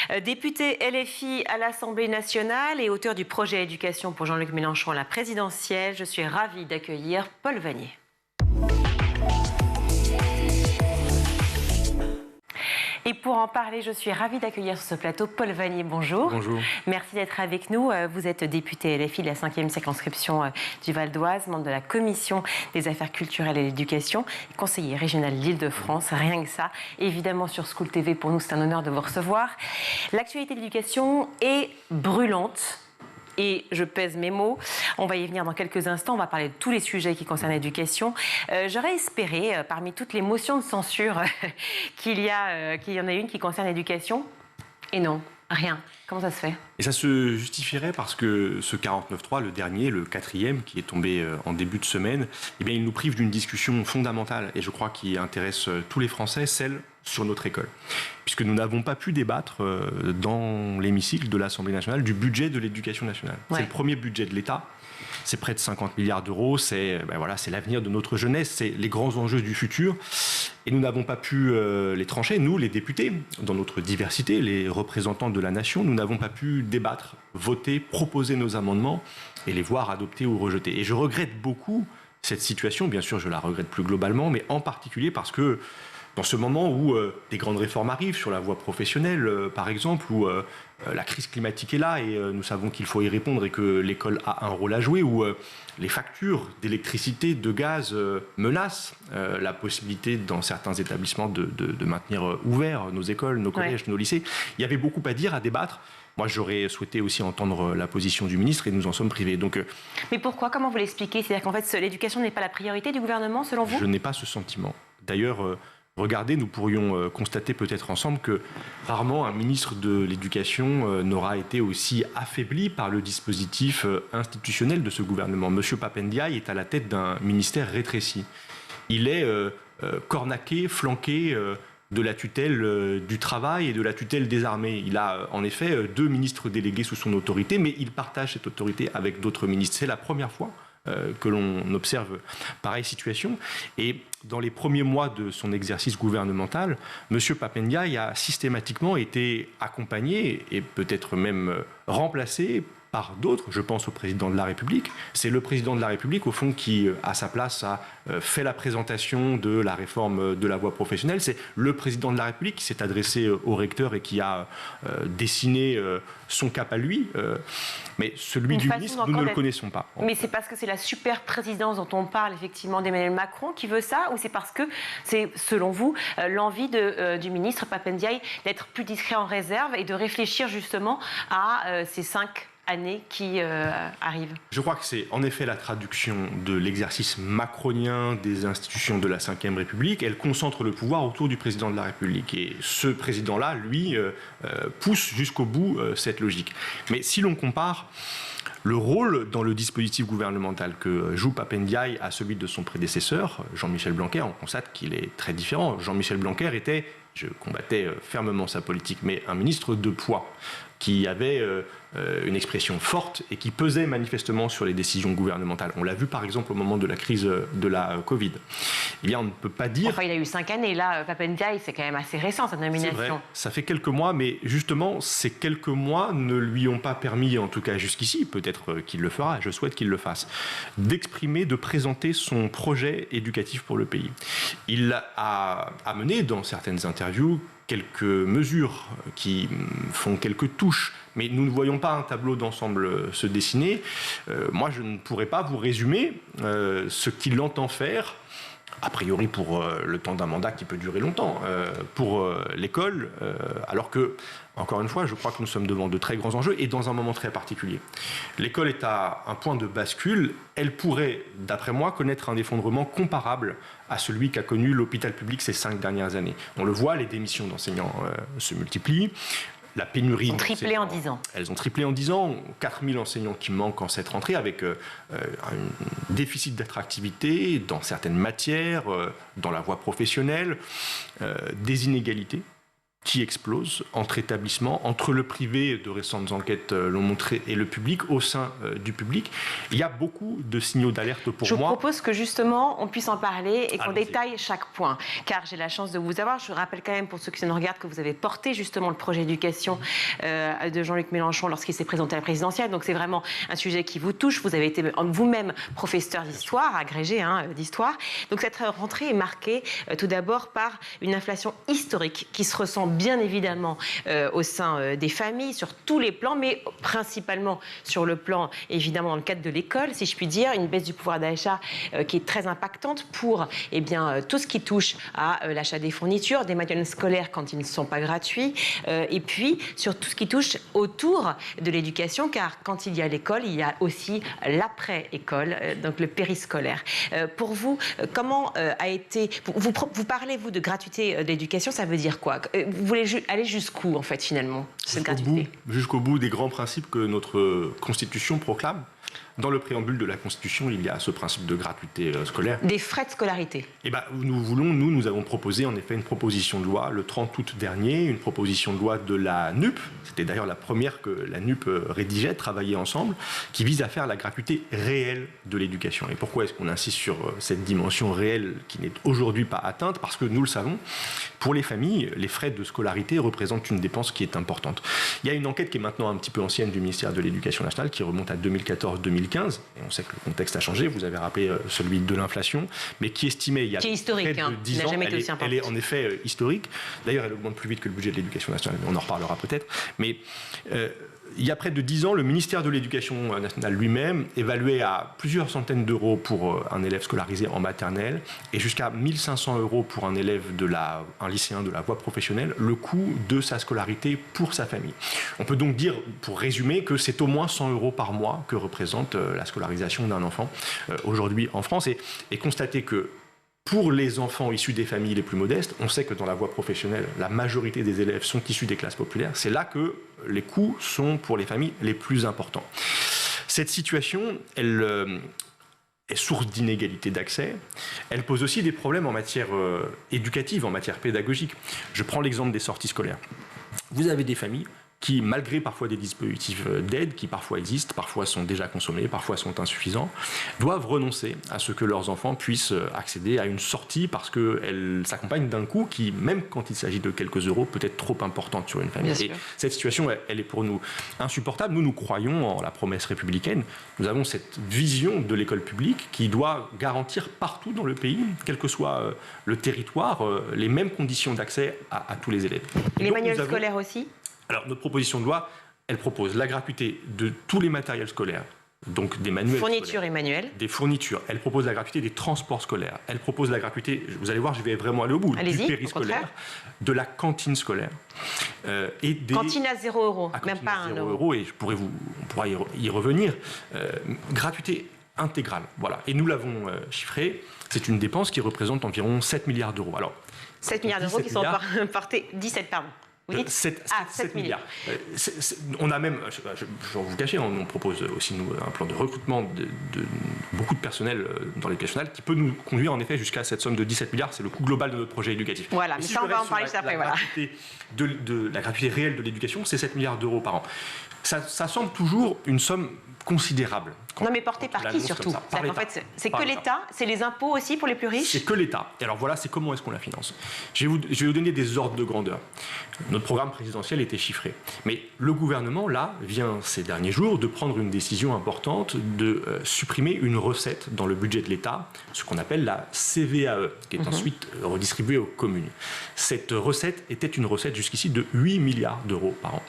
Député LFI à l'Assemblée nationale et auteur du projet éducation pour Jean-Luc Mélenchon à la présidentielle, je suis ravie d'accueillir Paul Vannier. Et pour en parler, je suis ravie d'accueillir sur ce plateau Paul Vannier. Bonjour. Bonjour. Merci d'être avec nous. Vous êtes député LFI de la 5e circonscription du Val d'Oise, membre de la Commission des affaires culturelles et de l'éducation, conseiller régional d'Île-de-France. Rien que ça. Évidemment, sur School TV, pour nous, c'est un honneur de vous recevoir. L'actualité de l'éducation est brûlante. Et je pèse mes mots. On va y venir dans quelques instants. On va parler de tous les sujets qui concernent l'éducation. J'aurais espéré, parmi toutes les motions de censure qu'il y en a une qui concerne l'éducation. Et non, rien. Comment ça se fait ? Et ça se justifierait parce que ce 49.3, le dernier, le 4e, qui est tombé en début de semaine, eh bien, il nous prive d'une discussion fondamentale, et je crois qui intéresse tous les Français, celle sur notre école. Puisque nous n'avons pas pu débattre dans l'hémicycle de l'Assemblée nationale du budget de l'éducation nationale. Ouais. C'est le premier budget de l'État. C'est près de 50 milliards d'euros, c'est l'avenir de notre jeunesse, c'est les grands enjeux du futur. Et nous n'avons pas pu les trancher, nous, les députés, dans notre diversité, les représentants de la nation, nous n'avons pas pu débattre, voter, proposer nos amendements et les voir adoptés ou rejetés. Et je regrette beaucoup cette situation, bien sûr je la regrette plus globalement, mais en particulier parce que dans ce moment où des grandes réformes arrivent sur la voie professionnelle, par exemple, où la crise climatique est là et nous savons qu'il faut y répondre et que l'école a un rôle à jouer, où les factures d'électricité, de gaz menacent la possibilité dans certains établissements de maintenir ouverts nos écoles, nos collèges, nos lycées. Il y avait beaucoup à dire, à débattre. Moi, j'aurais souhaité aussi entendre la position du ministre et nous en sommes privés. Donc, mais pourquoi ? Comment vous l'expliquez ? C'est-à-dire qu'en fait, l'éducation n'est pas la priorité du gouvernement, selon vous ? Je n'ai pas ce sentiment. D'ailleurs, regardez, nous pourrions constater peut-être ensemble que rarement un ministre de l'Éducation n'aura été aussi affaibli par le dispositif institutionnel de ce gouvernement. Monsieur Pap Ndiaye est à la tête d'un ministère rétréci. Il est cornaqué, flanqué de la tutelle du travail et de la tutelle des armées. Il a en effet 2 ministres délégués sous son autorité, mais il partage cette autorité avec d'autres ministres. C'est la première fois que l'on observe pareille situation. Et dans les premiers mois de son exercice gouvernemental, M. Pap Ndiaye a systématiquement été accompagné et peut-être même remplacé par d'autres. Je pense au président de la République. C'est le président de la République, au fond, qui, à sa place, a fait la présentation de la réforme de la voie professionnelle. C'est le président de la République qui s'est adressé au recteur et qui a dessiné son cap à lui. Mais celui du ministre, nous ne le connaissons pas. Mais c'est parce que c'est la super présidence dont on parle, effectivement, d'Emmanuel Macron qui veut ça, ou c'est parce que c'est, selon vous, l'envie du ministre Pap Ndiaye d'être plus discret en réserve et de réfléchir justement à ces 5 années qui arrivent? Je crois que c'est en effet la traduction de l'exercice macronien des institutions de la Ve République. Elle concentre le pouvoir autour du président de la République. Et ce président-là, lui, pousse jusqu'au bout cette logique. Mais si l'on compare le rôle dans le dispositif gouvernemental que joue Pap Ndiaye à celui de son prédécesseur, Jean-Michel Blanquer, on constate qu'il est très différent. Jean-Michel Blanquer était, je combattais fermement sa politique, mais un ministre de poids qui avait une expression forte et qui pesait manifestement sur les décisions gouvernementales. On l'a vu par exemple au moment de la crise de la Covid. Eh bien, on ne peut pas dire... Enfin, il a eu 5 années, là, Pap Ndiaye, c'est quand même assez récent, sa nomination. C'est vrai, ça fait quelques mois, mais justement, ces quelques mois ne lui ont pas permis, en tout cas jusqu'ici, peut-être qu'il le fera, je souhaite qu'il le fasse, d'exprimer, de présenter son projet éducatif pour le pays. Il a amené dans certaines interviews quelques mesures qui font quelques touches, mais nous ne voyons pas un tableau d'ensemble se dessiner. Moi, je ne pourrais pas vous résumer ce qu'il entend faire, a priori pour le temps d'un mandat qui peut durer longtemps, pour l'école, alors que, encore une fois, je crois que nous sommes devant de très grands enjeux et dans un moment très particulier. L'école est à un point de bascule. Elle pourrait, d'après moi, connaître un effondrement comparable à celui qu'a connu l'hôpital public ces 5 dernières années. On le voit, les démissions d'enseignants se multiplient. La pénurie... Elles ont triplé en 10 ans. Elles ont triplé en 10 ans. 4000 enseignants qui manquent en cette rentrée avec un déficit d'attractivité dans certaines matières, dans la voie professionnelle, des inégalités qui explose entre établissements, entre le privé, de récentes enquêtes l'ont montré, et le public, au sein du public. Il y a beaucoup de signaux d'alerte pour moi. Je vous propose que justement, on puisse en parler et qu'on détaille chaque point, car j'ai la chance de vous avoir. Je rappelle quand même, pour ceux qui nous regardent, que vous avez porté justement le projet d'éducation de Jean-Luc Mélenchon lorsqu'il s'est présenté à la présidentielle. Donc c'est vraiment un sujet qui vous touche. Vous avez été vous-même professeur d'histoire, agrégé d'histoire. Donc cette rentrée est marquée tout d'abord par une inflation historique qui se ressent bien évidemment au sein des familles, sur tous les plans, mais principalement sur le plan, évidemment, dans le cadre de l'école, si je puis dire, une baisse du pouvoir d'achat qui est très impactante pour tout ce qui touche à l'achat des fournitures, des matériels scolaires quand ils ne sont pas gratuits, et puis sur tout ce qui touche autour de l'éducation, car quand il y a l'école, il y a aussi l'après-école, donc le périscolaire. Pour vous, comment a été... Vous parlez, vous, de gratuité de l'éducation, ça veut dire quoi? Vous voulez aller jusqu'où, en fait, finalement, cette gratuité? Jusqu'au bout des grands principes que notre Constitution proclame. Dans le préambule de la Constitution, il y a ce principe de gratuité scolaire. Des frais de scolarité. Eh ben, nous avons proposé en effet une proposition de loi le 30 août dernier, une proposition de loi de la NUP, c'était d'ailleurs la première que la NUP rédigeait, travaillait ensemble, qui vise à faire la gratuité réelle de l'éducation. Et pourquoi est-ce qu'on insiste sur cette dimension réelle qui n'est aujourd'hui pas atteinte? Parce que nous le savons, pour les familles, les frais de scolarité représentent une dépense qui est importante. Il y a une enquête qui est maintenant un petit peu ancienne du ministère de l'Éducation nationale, qui remonte à 2014-2015, et on sait que le contexte a changé, vous avez rappelé celui de l'inflation, mais qui estimait il y a près de 10 ans, elle est en effet historique. D'ailleurs, elle augmente plus vite que le budget de l'Éducation nationale, mais on en reparlera peut-être. Mais il y a près de 10 ans, le ministère de l'Éducation nationale lui-même évaluait à plusieurs centaines d'euros pour un élève scolarisé en maternelle et jusqu'à 1 500 euros pour un élève un lycéen de la voie professionnelle, le coût de sa scolarité pour sa famille. On peut donc dire, pour résumer, que c'est au moins 100 euros par mois que représente la scolarisation d'un enfant aujourd'hui en France, et constater que pour les enfants issus des familles les plus modestes, on sait que dans la voie professionnelle, la majorité des élèves sont issus des classes populaires. C'est là que les coûts sont, pour les familles, les plus importants. Cette situation, elle est source d'inégalités d'accès. Elle pose aussi des problèmes en matière éducative, en matière pédagogique. Je prends l'exemple des sorties scolaires. Vous avez des familles qui, malgré parfois des dispositifs d'aide qui parfois existent, parfois sont déjà consommés, parfois sont insuffisants, doivent renoncer à ce que leurs enfants puissent accéder à une sortie parce qu'elle s'accompagne d'un coût qui, même quand il s'agit de quelques euros, peut être trop importante sur une famille. Et cette situation, elle est pour nous insupportable. Nous croyons en la promesse républicaine. Nous avons cette vision de l'école publique qui doit garantir partout dans le pays, quel que soit le territoire, les mêmes conditions d'accès à tous les élèves. Et les manuels scolaires aussi ? Alors, notre proposition de loi, elle propose la gratuité de tous les matériels scolaires, donc des manuels fournitures et manuels. Des fournitures. Elle propose la gratuité des transports scolaires. Elle propose la gratuité, vous allez voir, je vais vraiment aller au bout, du périscolaire, de la cantine scolaire. Et des... Cantine à 0 €, même pas 1 €. Et on pourra y revenir. Gratuité intégrale, voilà. Et nous l'avons chiffré, c'est une dépense qui représente environ 7 milliards d'euros. Alors, 7 milliards d'euros qui sont portés, 17, pardon. 7 milliards. On a même, je vais vous cacher, on propose aussi nous, un plan de recrutement de beaucoup de personnel dans l'éducation nationale qui peut nous conduire en effet jusqu'à cette somme de 17 milliards. C'est le coût global de notre projet éducatif. Voilà, mais ça on va en parler juste après. La gratuité réelle de l'éducation, c'est 7 milliards d'euros par an. Ça semble toujours une somme considérable. Non, mais porté par qui surtout? En fait, c'est que l'État, c'est les impôts aussi pour les plus riches? C'est que l'État. Et alors voilà, c'est comment est-ce qu'on la finance. Je vais vous donner des ordres de grandeur. Notre programme présidentiel était chiffré. Mais le gouvernement, là, vient ces derniers jours de prendre une décision importante de supprimer une recette dans le budget de l'État, ce qu'on appelle la CVAE, qui est ensuite redistribuée aux communes. Cette recette était une recette jusqu'ici de 8 milliards d'euros par an.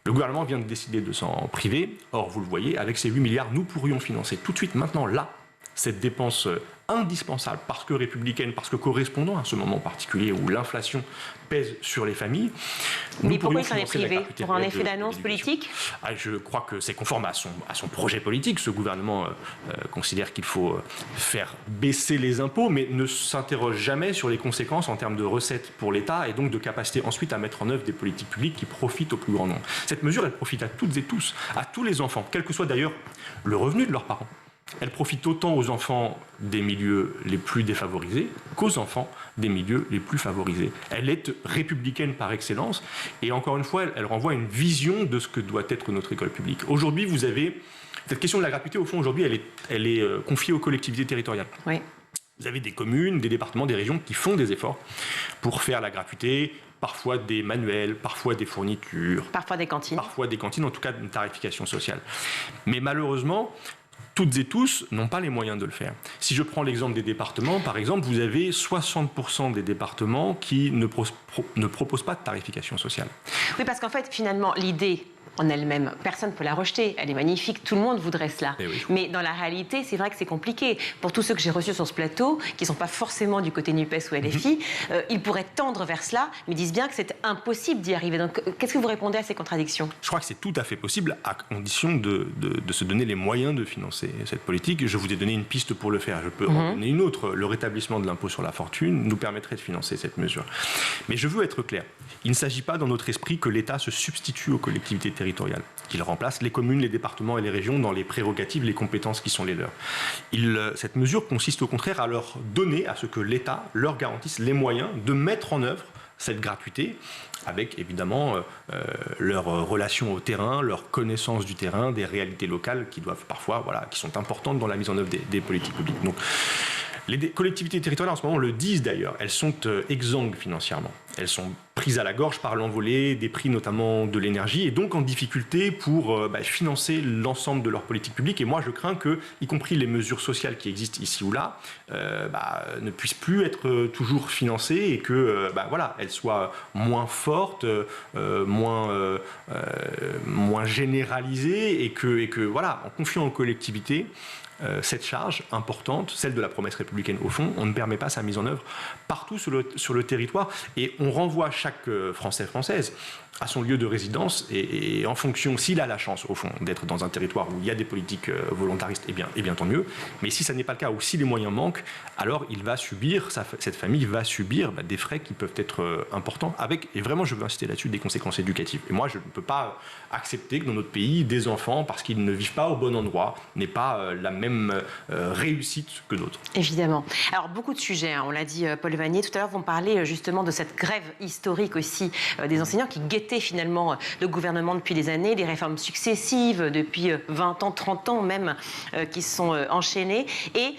Le gouvernement vient de décider de s'en priver. Or, vous le voyez, avec ces 8 milliards, nous pourrions financer tout de suite, maintenant, là, cette dépense indispensable, parce que républicaine, parce que correspondant à ce moment particulier où l'inflation pèse sur les familles. Mais pourquoi il s'en est privé? Pour un effet d'annonce politique? Je crois que c'est conforme à son projet politique. Ce gouvernement considère qu'il faut faire baisser les impôts, mais ne s'interroge jamais sur les conséquences en termes de recettes pour l'État et donc de capacité ensuite à mettre en œuvre des politiques publiques qui profitent au plus grand nombre. Cette mesure, elle profite à toutes et tous, à tous les enfants, quel que soit d'ailleurs le revenu de leurs parents. elle profite autant aux enfants des milieux les plus défavorisés qu'aux enfants des milieux les plus favorisés. Elle est républicaine par excellence et encore une fois, elle renvoie à une vision de ce que doit être notre école publique. Aujourd'hui, vous avez cette question de la gratuité, au fond, aujourd'hui, elle est confiée aux collectivités territoriales. Oui. Vous avez des communes, des départements, des régions qui font des efforts pour faire la gratuité, parfois des manuels, parfois des fournitures. Parfois des cantines. Parfois des cantines, en tout cas une tarification sociale. Mais malheureusement, toutes et tous n'ont pas les moyens de le faire. Si je prends l'exemple des départements, par exemple, vous avez 60% des départements qui ne proposent pas de tarification sociale. Oui, parce qu'en fait, finalement, l'idée en elle-même, personne ne peut la rejeter. Elle est magnifique, tout le monde voudrait cela. Oui. Mais dans la réalité, c'est vrai que c'est compliqué. Pour tous ceux que j'ai reçus sur ce plateau, qui ne sont pas forcément du côté NUPES ou LFI, ils pourraient tendre vers cela, mais disent bien que c'est impossible d'y arriver. Donc, qu'est-ce que vous répondez à ces contradictions? Je crois que c'est tout à fait possible, à condition de se donner les moyens de financer cette politique. Je vous ai donné une piste pour le faire. Je peux en donner une autre. Le rétablissement de l'impôt sur la fortune nous permettrait de financer cette mesure. Mais je veux être clair. Il ne s'agit pas dans notre esprit que l'État se substitue aux collectivités territoriales, qu'il remplace les communes, les départements et les régions dans les prérogatives, les compétences qui sont les leurs. Cette mesure consiste au contraire à leur donner, à ce que l'État leur garantisse les moyens de mettre en œuvre cette gratuité, avec évidemment leur relation au terrain, leur connaissance du terrain, des réalités locales qui doivent parfois, qui sont importantes dans la mise en œuvre des politiques publiques. Donc, les collectivités territoriales en ce moment le disent d'ailleurs, elles sont exsangues financièrement. Elles sont prises à la gorge par l'envolée des prix notamment de l'énergie et donc en difficulté pour financer l'ensemble de leur politique publique. Et moi je crains que, y compris les mesures sociales qui existent ici ou là, ne puissent plus être toujours financées et que elles soient moins fortes, moins généralisées et que en confiant aux collectivités cette charge importante, celle de la promesse républicaine au fond, on ne permet pas sa mise en œuvre partout sur le territoire et on renvoie chaque Français, Française à son lieu de résidence et en fonction, s'il a la chance au fond d'être dans un territoire où il y a des politiques volontaristes, eh bien tant mieux, mais si ça n'est pas le cas ou si les moyens manquent, alors cette famille va subir des frais qui peuvent être importants et vraiment je veux insister là-dessus, des conséquences éducatives. Et moi je ne peux pas accepter que dans notre pays, des enfants, parce qu'ils ne vivent pas au bon endroit, n'aient pas la même réussite que d'autres. Évidemment. Alors beaucoup de sujets, on l'a dit Paul Vannier, tout à l'heure vont parler justement de cette grève historique aussi des enseignants qui guettaient finalement le gouvernement depuis des années, des réformes successives depuis 20 ans, 30 ans même qui se sont enchaînées et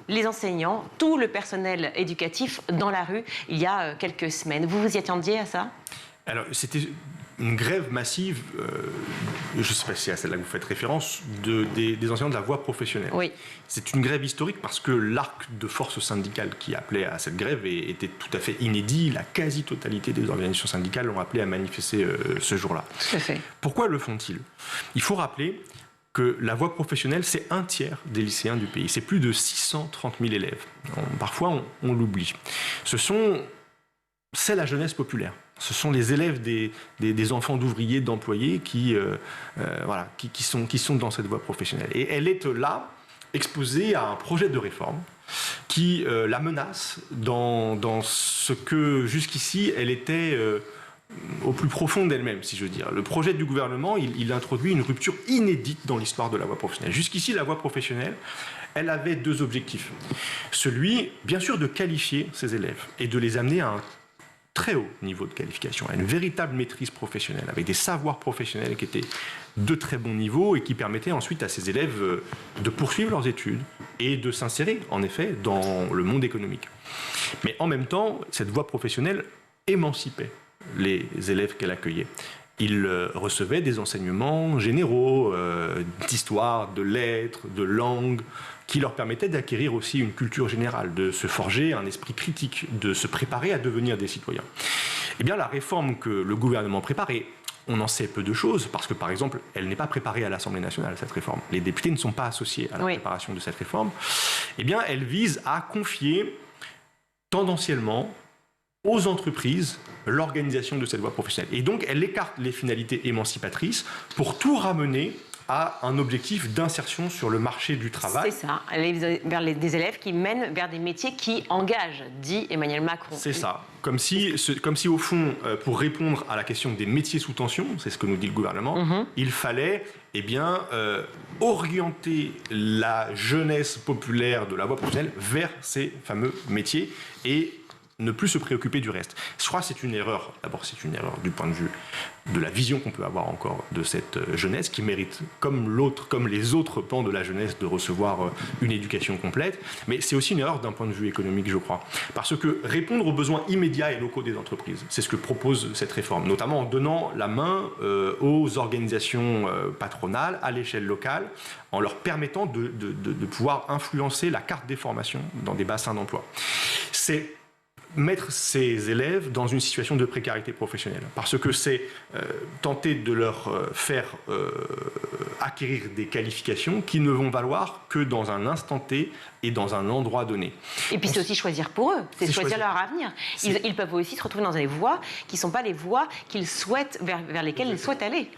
les enseignants, tout le personnel éducatif dans la rue il y a quelques semaines. Vous vous y attendiez à ça? Alors, c'était une grève massive, je ne sais pas si c'est à celle-là que vous faites référence, des enseignants de la voie professionnelle. Oui. C'est une grève historique parce que l'arc de force syndicale qui appelait à cette grève était tout à fait inédit. La quasi-totalité des organisations syndicales ont appelé à manifester ce jour-là. Tout à fait. Pourquoi le font-ils? Il faut rappeler que la voie professionnelle, c'est 1/3 des lycéens du pays. C'est plus de 630 000 élèves. Parfois, on l'oublie. C'est la jeunesse populaire. Ce sont les élèves des enfants d'ouvriers, d'employés qui sont dans cette voie professionnelle. Et elle est là, exposée à un projet de réforme qui la menace dans ce que jusqu'ici elle était au plus profond d'elle-même, si je veux dire. Le projet du gouvernement, il introduit une rupture inédite dans l'histoire de la voie professionnelle. Jusqu'ici, la voie professionnelle, elle avait 2 objectifs. Celui, bien sûr, de qualifier ses élèves et de les amener à un très haut niveau de qualification, à une véritable maîtrise professionnelle, avec des savoirs professionnels qui étaient de très bon niveau et qui permettaient ensuite à ces élèves de poursuivre leurs études et de s'insérer, en effet, dans le monde économique. Mais en même temps, cette voie professionnelle émancipait les élèves qu'elle accueillait. Ils recevaient des enseignements généraux, d'histoire, de lettres, de langue, qui leur permettaient d'acquérir aussi une culture générale, de se forger un esprit critique, de se préparer à devenir des citoyens. Eh bien, la réforme que le gouvernement prépare, et on en sait peu de choses, parce que, par exemple, elle n'est pas préparée à l'Assemblée nationale, cette réforme. Les députés ne sont pas associés à la préparation de cette réforme. Eh bien, elle vise à confier tendanciellement aux entreprises l'organisation de cette voie professionnelle. Et donc, elle écarte les finalités émancipatrices pour tout ramener à un objectif d'insertion sur le marché du travail. C'est ça, aller vers des élèves qui mènent vers des métiers qui engagent, dit Emmanuel Macron. C'est ça. Comme si au fond, pour répondre à la question des métiers sous tension, c'est ce que nous dit le gouvernement, il fallait orienter la jeunesse populaire de la voie professionnelle vers ces fameux métiers et ne plus se préoccuper du reste. Je crois que c'est une erreur. D'abord, c'est une erreur du point de vue de la vision qu'on peut avoir encore de cette jeunesse qui mérite, comme les autres pans de la jeunesse, de recevoir une éducation complète. Mais c'est aussi une erreur d'un point de vue économique, je crois. Parce que répondre aux besoins immédiats et locaux des entreprises, c'est ce que propose cette réforme, notamment en donnant la main aux organisations patronales à l'échelle locale, en leur permettant de pouvoir influencer la carte des formations dans des bassins d'emploi. C'est mettre ces élèves dans une situation de précarité professionnelle. Parce que c'est tenter de leur faire acquérir des qualifications qui ne vont valoir que dans un instant T et dans un endroit donné. Et puis c'est aussi choisir pour eux, c'est choisir leur avenir. Ils peuvent aussi se retrouver dans des voies qui ne sont pas les voies qu'ils souhaitent, vers lesquelles ils souhaitent aller.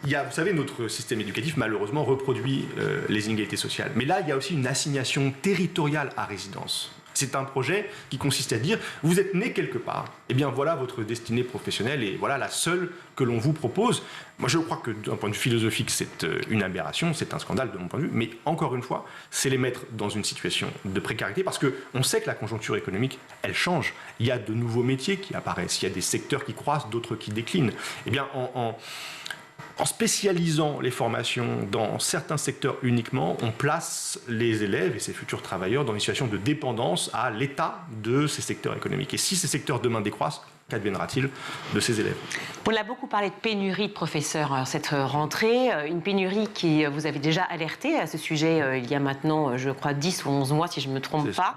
Vous savez, notre système éducatif, malheureusement, reproduit les inégalités sociales. Mais là, il y a aussi une assignation territoriale à résidence. C'est un projet qui consiste à dire, vous êtes né quelque part, et bien voilà votre destinée professionnelle et voilà la seule que l'on vous propose. Moi, je crois que d'un point de vue philosophique, c'est une aberration, c'est un scandale de mon point de vue, mais encore une fois, c'est les mettre dans une situation de précarité parce qu'on sait que la conjoncture économique, elle change. Il y a de nouveaux métiers qui apparaissent, il y a des secteurs qui croissent, d'autres qui déclinent. Eh bien, en spécialisant les formations dans certains secteurs uniquement, on place les élèves et ces futurs travailleurs dans une situation de dépendance à l'état de ces secteurs économiques. Et si ces secteurs demain décroissent, qu'adviendra-t-il de ces élèves? On a beaucoup parlé de pénurie de professeurs cette rentrée, une pénurie qui vous avez déjà alerté à ce sujet il y a maintenant, je crois, 10 ou 11 mois, si je ne me trompe pas,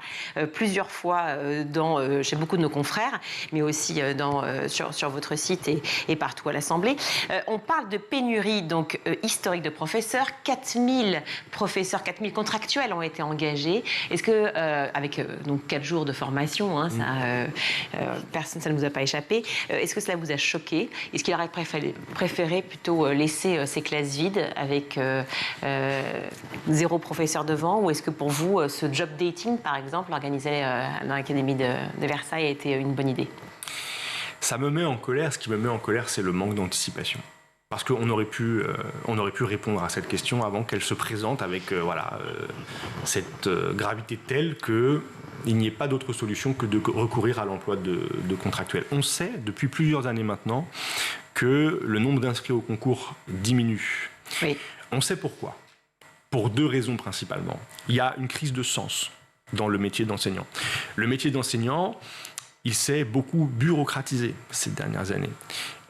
plusieurs fois chez beaucoup de nos confrères, mais aussi sur votre site et partout à l'Assemblée. On parle de pénurie donc, historique de professeurs, 4000 professeurs, 4000 contractuels ont été engagés. Est-ce que, avec donc 4 jours de formation, personne, ça ne vous a pas échappé. Est-ce que cela vous a choqué? Est-ce qu'il aurait préféré plutôt laisser ces classes vides avec 0 professeur devant? Ou est-ce que pour vous, ce job dating, par exemple, organisé dans l'Académie de Versailles, a été une bonne idée? Ça me met en colère. Ce qui me met en colère, c'est le manque d'anticipation. Parce qu'on aurait pu répondre à cette question avant qu'elle se présente avec cette gravité telle qu'il n'y ait pas d'autre solution que de recourir à l'emploi de contractuels. On sait depuis plusieurs années maintenant que le nombre d'inscrits au concours diminue. Oui. On sait pourquoi. Pour 2 raisons principalement. Il y a une crise de sens dans le métier d'enseignant. Le métier d'enseignant, il s'est beaucoup bureaucratisé ces dernières années.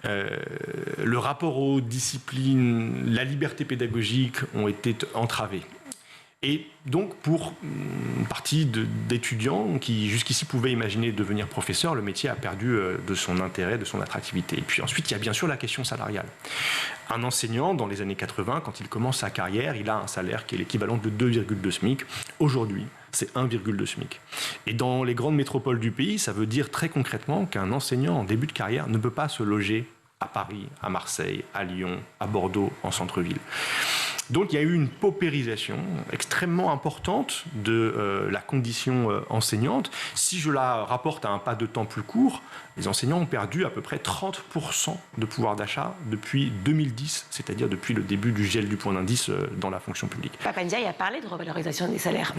Le rapport aux disciplines, la liberté pédagogique ont été entravés. Et donc, pour une partie d'étudiants qui jusqu'ici pouvaient imaginer devenir professeur, le métier a perdu de son intérêt, de son attractivité. Et puis ensuite, il y a bien sûr la question salariale. Un enseignant, dans les années 80, quand il commence sa carrière, il a un salaire qui est l'équivalent de 2,2 SMIC. Aujourd'hui, c'est 1,2 SMIC. Et dans les grandes métropoles du pays, ça veut dire très concrètement qu'un enseignant en début de carrière ne peut pas se loger à Paris, à Marseille, à Lyon, à Bordeaux, en centre-ville. Donc il y a eu une paupérisation extrêmement importante de la condition enseignante. Si je la rapporte à un pas de temps plus court, les enseignants ont perdu à peu près 30% de pouvoir d'achat depuis 2010, c'est-à-dire depuis le début du gel du point d'indice dans la fonction publique. Pap Ndiaye a parlé de revalorisation des salaires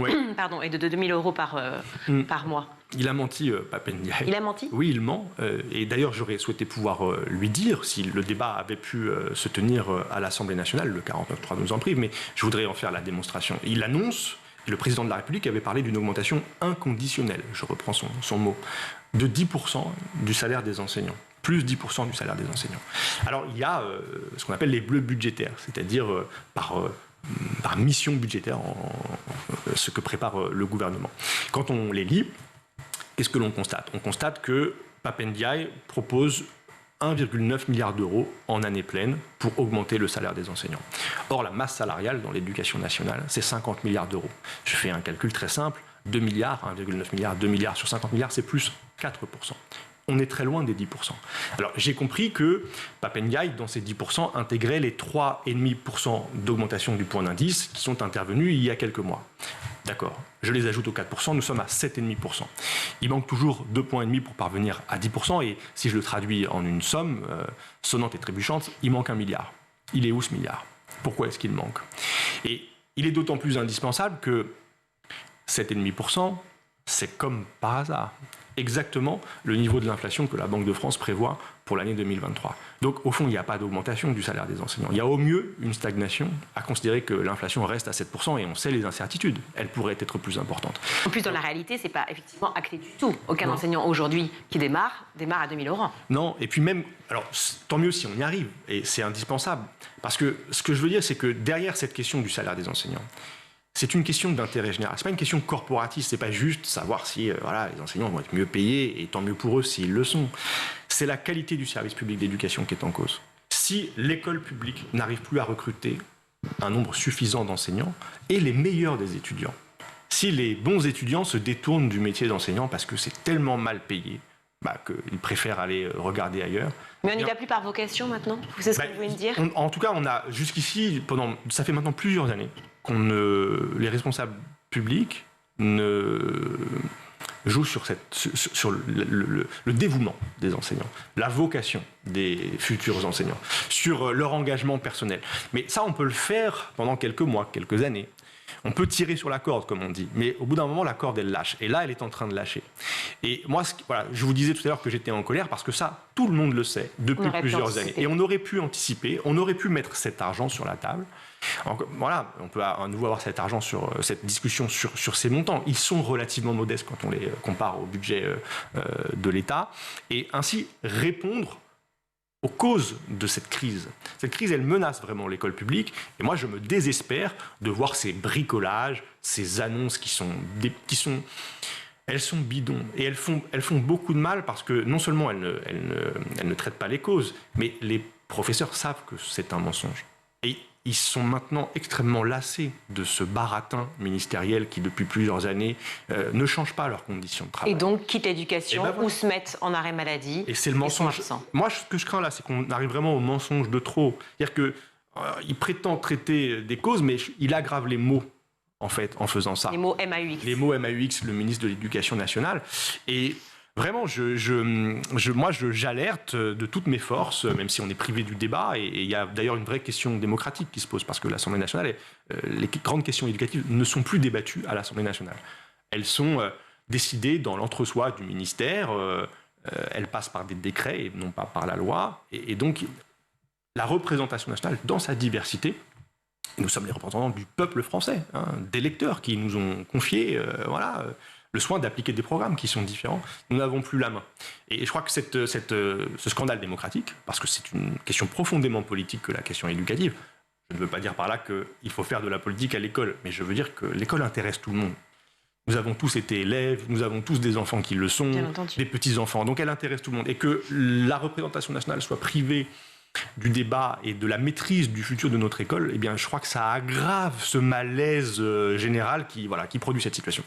et de 2 000 € par mois. Il a menti, Pap Ndiaye. Il a menti? Oui, il ment. Et d'ailleurs, j'aurais souhaité pouvoir lui dire, si le débat avait pu se tenir à l'Assemblée nationale, le 49.3 nous en prive, mais je voudrais en faire la démonstration. Il annonce, le président de la République avait parlé d'une augmentation inconditionnelle, je reprends son mot, de 10% du salaire des enseignants. Plus 10% du salaire des enseignants. Alors, il y a ce qu'on appelle les bleus budgétaires, c'est-à-dire par mission budgétaire, ce que prépare le gouvernement. Quand on les lit, qu'est-ce que l'on constate? On constate que Pap Ndiaye propose 1,9 milliard d'euros en année pleine pour augmenter le salaire des enseignants. Or, la masse salariale dans l'éducation nationale, c'est 50 milliards d'euros. Je fais un calcul très simple, 2 milliards, 1,9 milliard, 2 milliards sur 50 milliards, c'est plus 4%. On est très loin des 10%. Alors, j'ai compris que Pap Ndiaye, dans ces 10%, intégrait les 3,5% d'augmentation du point d'indice qui sont intervenus il y a quelques mois. D'accord. Je les ajoute aux 4%, nous sommes à 7,5%. Il manque toujours 2,5 points pour parvenir à 10%, et si je le traduis en une somme sonnante et trébuchante, il manque 1 milliard. Il est où ce milliard? Pourquoi est-ce qu'il manque? Et il est d'autant plus indispensable que 7,5%, c'est comme par hasard exactement le niveau de l'inflation que la Banque de France prévoit pour l'année 2023. Donc, au fond, il n'y a pas d'augmentation du salaire des enseignants. Il y a au mieux une stagnation, à considérer que l'inflation reste à 7%, et on sait les incertitudes. Elle pourrait être plus importante. En plus, dans la réalité, ce n'est pas effectivement acté du tout. Aucun enseignant aujourd'hui qui démarre à 2 000 € rang. Non, et puis même, alors tant mieux si on y arrive, et c'est indispensable. Parce que ce que je veux dire, c'est que derrière cette question du salaire des enseignants, c'est une question d'intérêt général. C'est pas une question corporatiste. C'est pas juste savoir si les enseignants vont être mieux payés, et tant mieux pour eux s'ils le sont. C'est la qualité du service public d'éducation qui est en cause. Si l'école publique n'arrive plus à recruter un nombre suffisant d'enseignants et les meilleurs des étudiants, si les bons étudiants se détournent du métier d'enseignant parce que c'est tellement mal payé qu'ils préfèrent aller regarder ailleurs. Mais on n'y va plus par vocation maintenant? C'est ce que vous voulez me dire? En tout cas, on a jusqu'ici, ça fait maintenant plusieurs années, les responsables publics ne jouent sur le dévouement des enseignants, la vocation des futurs enseignants, sur leur engagement personnel. Mais ça, on peut le faire pendant quelques mois, quelques années. On peut tirer sur la corde, comme on dit, mais au bout d'un moment, la corde, elle lâche. Et là, elle est en train de lâcher. Et moi, je vous disais tout à l'heure que j'étais en colère parce que ça, tout le monde le sait depuis plusieurs années. Et on aurait pu anticiper, on aurait pu mettre cet argent sur la table. Voilà, on peut à nouveau avoir cet argent cette discussion sur ces montants. Ils sont relativement modestes quand on les compare au budget de l'État. Et ainsi répondre aux causes de cette crise. Cette crise, elle menace vraiment l'école publique. Et moi, je me désespère de voir ces bricolages, ces annonces elles sont bidons. Et elles font beaucoup de mal parce que non seulement elles ne traitent pas les causes, mais les professeurs savent que c'est un mensonge. Et ils sont maintenant extrêmement lassés de ce baratin ministériel qui, depuis plusieurs années, ne change pas leurs conditions de travail. Et donc, quittent l'éducation ou se mettent en arrêt maladie. Et c'est le mensonge. Moi, ce que je crains là, c'est qu'on arrive vraiment au mensonge de trop. C'est-à-dire qu'il prétend traiter des causes, mais il aggrave les mots, en fait, en faisant ça. Les mots MAUX. Les mots MAUX, le ministre de l'Éducation nationale. Et vraiment, j'alerte de toutes mes forces, même si on est privé du débat, et il y a d'ailleurs une vraie question démocratique qui se pose, parce que l'Assemblée nationale, les grandes questions éducatives ne sont plus débattues à l'Assemblée nationale. Elles sont décidées dans l'entre-soi du ministère, elles passent par des décrets et non pas par la loi, et donc la représentation nationale, dans sa diversité, nous sommes les représentants du peuple français, d'électeurs qui nous ont confié, le soin d'appliquer des programmes qui sont différents, nous n'avons plus la main. Et je crois que ce scandale démocratique, parce que c'est une question profondément politique que la question éducative, je ne veux pas dire par là qu'il faut faire de la politique à l'école, mais je veux dire que l'école intéresse tout le monde. Nous avons tous été élèves, nous avons tous des enfants qui le sont, des petits-enfants, donc elle intéresse tout le monde. Et que la représentation nationale soit privée du débat et de la maîtrise du futur de notre école, eh bien, je crois que ça aggrave ce malaise général qui produit cette situation.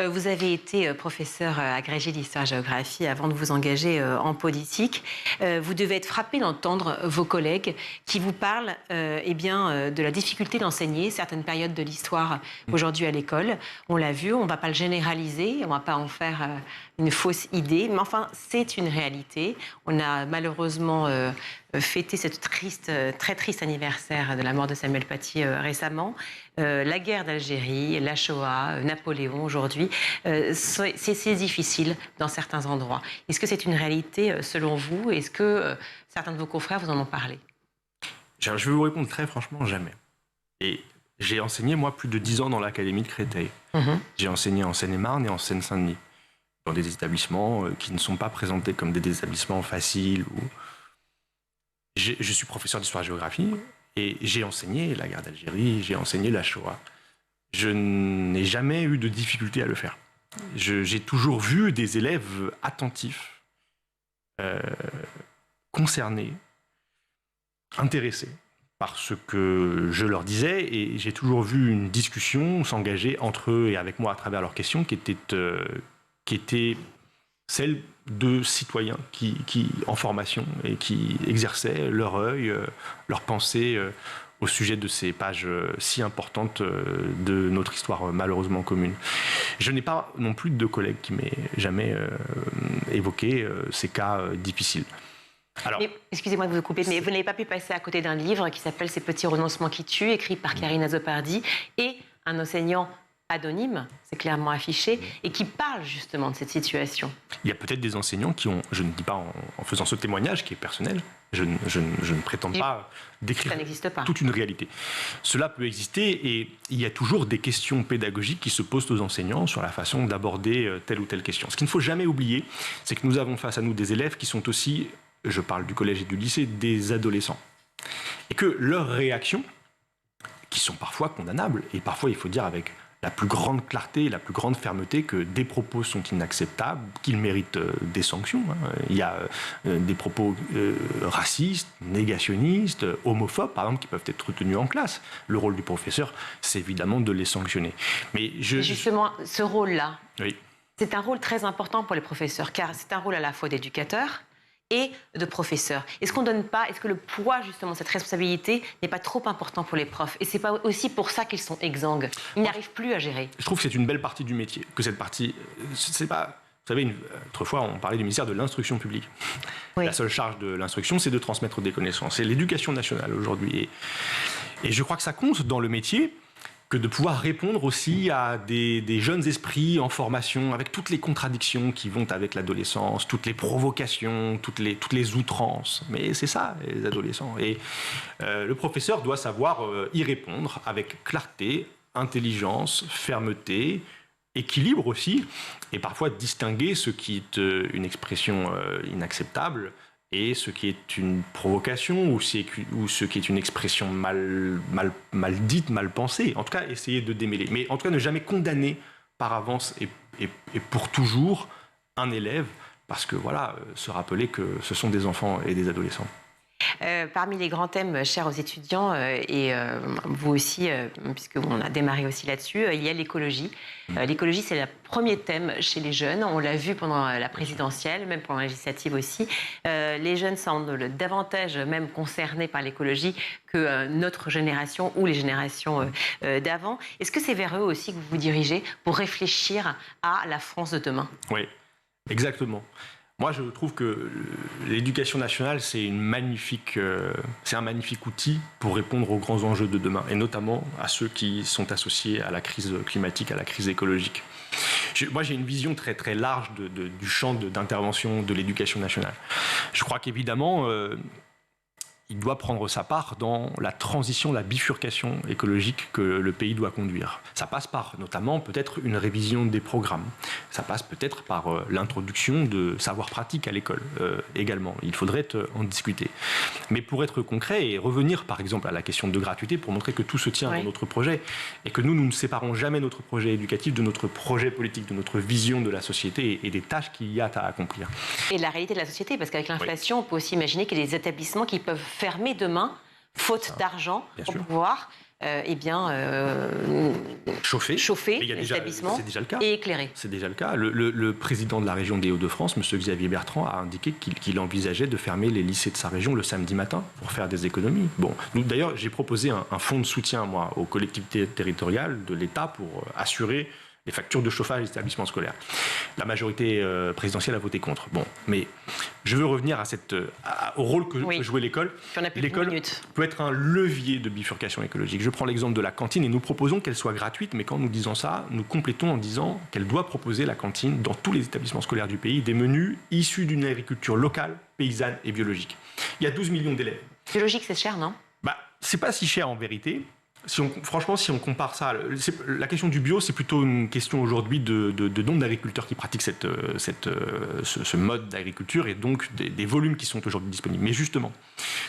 Vous avez été professeur agrégé d'histoire-géographie avant de vous engager en politique. Vous devez être frappé d'entendre vos collègues qui vous parlent de la difficulté d'enseigner certaines périodes de l'histoire aujourd'hui à l'école. On l'a vu, on ne va pas le généraliser, on ne va pas en faire une fausse idée, mais enfin, c'est une réalité. On a malheureusement fêté ce très triste anniversaire de la mort de Samuel Paty récemment. La guerre d'Algérie, la Shoah, Napoléon aujourd'hui, c'est difficile dans certains endroits. Est-ce que c'est une réalité selon vous? Est-ce que certains de vos confrères vous en ont parlé? Je vais vous répondre très franchement, jamais. Et j'ai enseigné, moi, plus de 10 ans dans l'académie de Créteil. J'ai enseigné en Seine-et-Marne et en Seine-Saint-Denis, dans des établissements qui ne sont pas présentés comme des établissements faciles. Je suis professeur d'histoire-géographie et j'ai enseigné la guerre d'Algérie, j'ai enseigné la Shoah. Je n'ai jamais eu de difficulté à le faire. J'ai toujours vu des élèves attentifs, concernés, intéressés par ce que je leur disais, et j'ai toujours vu une discussion s'engager entre eux et avec moi à travers leurs questions qui était celle de citoyens en formation et qui exerçaient leur œil, leur pensée au sujet de ces pages si importantes de notre histoire malheureusement commune. Je n'ai pas non plus de collègues qui m'aient jamais évoqué ces cas difficiles. Alors, excusez-moi de vous couper, mais vous n'avez pas pu passer à côté d'un livre qui s'appelle « Ces petits renoncements qui tuent », écrit par Karine Azzopardi, et un enseignant anonyme, c'est clairement affiché, et qui parle justement de cette situation. Il y a peut-être des enseignants qui ont, je ne dis pas en faisant ce témoignage qui est personnel, je ne prétends pas décrire toute une réalité. Cela peut exister et il y a toujours des questions pédagogiques qui se posent aux enseignants sur la façon d'aborder telle ou telle question. Ce qu'il ne faut jamais oublier, c'est que nous avons face à nous des élèves qui sont aussi, je parle du collège et du lycée, des adolescents. Et que leurs réactions, qui sont parfois condamnables, et parfois il faut dire avec la plus grande clarté, la plus grande fermeté que des propos sont inacceptables, qu'ils méritent des sanctions. Il y a des propos racistes, négationnistes, homophobes, par exemple, qui peuvent être tenus en classe. Le rôle du professeur, c'est évidemment de les sanctionner. Mais justement, ce rôle-là, oui. C'est un rôle très important pour les professeurs, car c'est un rôle à la fois d'éducateur et de professeur. Est-ce qu'on donne pas, est-ce que le poids, justement, cette responsabilité n'est pas trop important pour les profs? Et c'est pas aussi pour ça qu'ils sont exsangues. Ils n'arrivent plus à gérer. Je trouve que c'est une belle partie du métier. Que cette partie, c'est pas... Vous savez, autrefois, on parlait du ministère de l'Instruction publique. Oui. La seule charge de l'instruction, c'est de transmettre des connaissances. C'est l'éducation nationale aujourd'hui. Et je crois que ça compte dans le métier que de pouvoir répondre aussi à des jeunes esprits en formation, avec toutes les contradictions qui vont avec l'adolescence, toutes les provocations, toutes les outrances. Mais c'est ça, les adolescents. Et le professeur doit savoir y répondre avec clarté, intelligence, fermeté, équilibre aussi, et parfois distinguer ce qui est une expression inacceptable et ce qui est une provocation ou ce qui est une expression mal dite, mal pensée. En tout cas, essayer de démêler. Mais en tout cas, ne jamais condamner par avance et pour toujours un élève, parce que voilà, se rappeler que ce sont des enfants et des adolescents. Parmi les grands thèmes chers aux étudiants, et vous aussi, puisqu'on a démarré aussi là-dessus, il y a l'écologie. L'écologie, c'est le premier thème chez les jeunes. On l'a vu pendant la présidentielle, même pendant la législative aussi. Les jeunes semblent davantage même concernés par l'écologie que notre génération ou les générations d'avant. Est-ce que c'est vers eux aussi que vous vous dirigez pour réfléchir à la France de demain? Oui, exactement. Moi, je trouve que l'éducation nationale, c'est un magnifique outil pour répondre aux grands enjeux de demain, et notamment à ceux qui sont associés à la crise climatique, à la crise écologique. Moi, j'ai une vision très, très large du champ d'intervention de l'éducation nationale. Je crois qu'évidemment, il doit prendre sa part dans la transition, la bifurcation écologique que le pays doit conduire. Ça passe par notamment peut-être une révision des programmes. Ça passe peut-être par l'introduction de savoirs pratiques à l'école également. Il faudrait en discuter. Mais pour être concret et revenir par exemple à la question de gratuité, pour montrer que tout se tient dans notre projet et que nous ne séparons jamais notre projet éducatif de notre projet politique, de notre vision de la société et des tâches qu'il y a à accomplir. Et la réalité de la société, parce qu'avec l'inflation, on peut aussi imaginer qu'il y a des établissements qui peuvent fermer demain, faute d'argent, pour pouvoir chauffer les établissements et éclairer. C'est déjà le cas. Le président de la région des Hauts-de-France, M. Xavier Bertrand, a indiqué qu'il envisageait de fermer les lycées de sa région le samedi matin pour faire des économies. Bon, d'ailleurs, j'ai proposé un fonds de soutien, moi, aux collectivités territoriales de l'État pour assurer les factures de chauffage des établissements scolaires. La majorité présidentielle a voté contre. Bon, mais je veux revenir au rôle que peut jouer l'école. L'école peut être un levier de bifurcation écologique. Je prends l'exemple de la cantine et nous proposons qu'elle soit gratuite, mais quand nous disons ça, nous complétons en disant qu'elle doit proposer, la cantine, dans tous les établissements scolaires du pays, des menus issus d'une agriculture locale, paysanne et biologique. Il y a 12 millions d'élèves. Biologique, c'est cher, non? C'est pas si cher en vérité. Franchement, si on compare ça, la question du bio, c'est plutôt une question aujourd'hui de nombre d'agriculteurs qui pratiquent ce mode d'agriculture et donc des volumes qui sont aujourd'hui disponibles. Mais justement,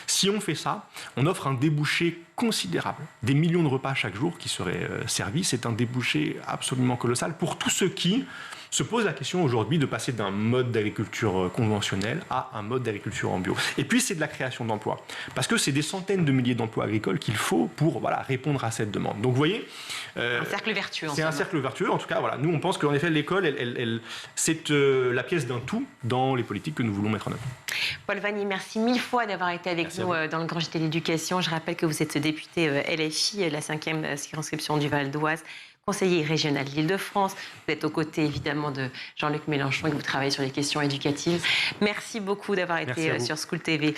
si on fait ça, on offre un débouché considérable. Des millions de repas chaque jour qui seraient servis, c'est un débouché absolument colossal pour tous ceux qui se pose la question aujourd'hui de passer d'un mode d'agriculture conventionnel à un mode d'agriculture en bio. Et puis c'est de la création d'emplois, parce que c'est des centaines de milliers d'emplois agricoles qu'il faut pour répondre à cette demande. Donc vous voyez, un cercle vertueux. C'est un cercle vertueux. En tout cas, nous on pense qu'en effet l'école, c'est la pièce d'un tout dans les politiques que nous voulons mettre en œuvre. Paul Vanni, merci mille fois d'avoir été avec nous dans le Grand JT de l'Éducation. Je rappelle que vous êtes député LFI, la 5e circonscription du Val d'Oise, conseiller régional d'Île-de-France. Vous êtes aux côtés évidemment de Jean-Luc Mélenchon et que vous travaillez sur les questions éducatives. Merci beaucoup d'avoir été sur School TV.